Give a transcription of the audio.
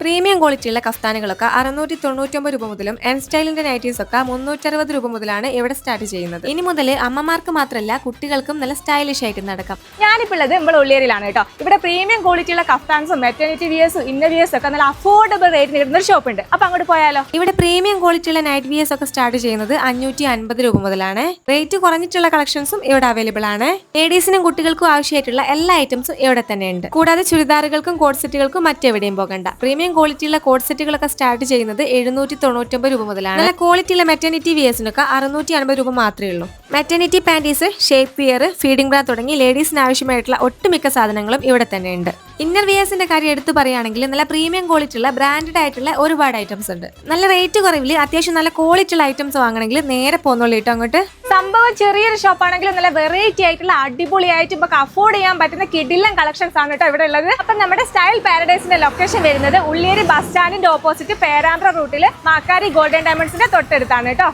Premium ക്വാളിറ്റിയുള്ള കഫ്താനുകളൊക്കെ 699 രൂപ മുതലും എൻ സ്റ്റൈലിന്റെ നൈറ്റീസ് ഒക്കെ 360 രൂപ മുതലാണ് ഇവിടെ സ്റ്റാർട്ട് ചെയ്യുന്നത്. ഇനി മുതൽ അമ്മമാർക്ക് മാത്രമല്ല കുട്ടികൾക്കും നല്ല സ്റ്റൈലിഷ് ആയിട്ട് നടക്കാം. ഞാനിപ്പോൾ ഉള്ളത് ഇവിടെ ഉള്ളിയേരിയിലാണ് കേട്ടോ. ഇവിടെ പ്രീമിയം ക്വാളിറ്റിയുള്ള കഫ്താൻസും മെറ്റർണിറ്റി വിയേഴ്സും ഇന്നർ വിയേഴ്സും ഒക്കെ നല്ല അഫോർഡബിൾ റേറ്റിന് കിട്ടുന്ന ഒരു ഷോപ്പ് ഉണ്ട്. അപ്പൊ അങ്ങോട്ട് പോയാലോ? ഇവിടെ പ്രീമിയം ക്വാളിറ്റിയുള്ള നൈറ്റ് വിയേഴ്സ് ഒക്കെ സ്റ്റാർട്ട് ചെയ്യുന്നത് 550 രൂപ മുതലാണ്. റേറ്റ് കുറഞ്ഞിട്ടുള്ള കളക്ഷൻസും ഇവിടെ അവൈലബിൾ ആണ്. ലേഡീസിനും കുട്ടികൾക്കും ആവശ്യമായിട്ടുള്ള എല്ലാ ഐറ്റംസും ഇവിടെ തന്നെ ഉണ്ട്. കൂടാതെ ചുരിദാറുകൾക്കും കോഡ് സെറ്റുകൾക്കും മറ്റെവിടെയും പോകണ്ട. പ്രീമിയം ക്വാളിറ്റിയുള്ള കോഡ് സെറ്റുകളൊക്കെ സ്റ്റാർട്ട് ചെയ്യുന്നത് 799 രൂപ മുതലാണ്. നല്ല ക്വാളിറ്റിയുള്ള മെറ്റർണിറ്റി വിയേഴ്സിനൊക്കെ 650 രൂപ മാത്രമേ ഉള്ളൂ. Maternity panties, shape wear, feeding bra തുടങ്ങി ലേഡീസിന് ആവശ്യമായിട്ടുള്ള ഒട്ടുമിക്ക സാധനങ്ങളും ഇവിടെ തന്നെ ഉണ്ട്. ഇന്നർ വിയേഴ്സിന്റെ കാര്യം എടുത്തു പറയുകയാണെങ്കിൽ നല്ല പ്രീമിയം ക്വാളിറ്റി ഉള്ള ബ്രാൻഡഡ് ആയിട്ടുള്ള ഒരുപാട് ഐറ്റംസ് ഉണ്ട്. നല്ല റേറ്റ് കുറവിൽ അത്യാവശ്യം നല്ല ക്വാളിറ്റി ഉള്ള ഐറ്റംസ് വാങ്ങണമെങ്കിൽ നേരെ പോന്നോളൂ കേട്ടോ അങ്ങോട്ട്. സംഭവം ചെറിയൊരു ഷോപ്പാണെങ്കിലും നല്ല വെറൈറ്റി ആയിട്ടുള്ള അടിപൊളിയായിട്ട് നമുക്ക് അഫോർഡ് ചെയ്യാൻ പറ്റുന്ന കിടിലൻ കളക്ഷൻസ് ആണ് കേട്ടോ ഇവിടെ ഉള്ളത്. അപ്പൊ നമ്മുടെ സ്റ്റൈൽ പാരഡൈസിന്റെ ലൊക്കേഷൻ വരുന്നത് ഉള്ളിയേരി ബസ് സ്റ്റാൻഡിന്റെ ഓപ്പോസിറ്റ് പേരാമ്പ്ര റൂട്ടിൽ മാക്കാരി ഗോൾഡൻ ഡയമണ്ട്സിന്റെ തൊട്ടടുത്താണ് കേട്ടോ.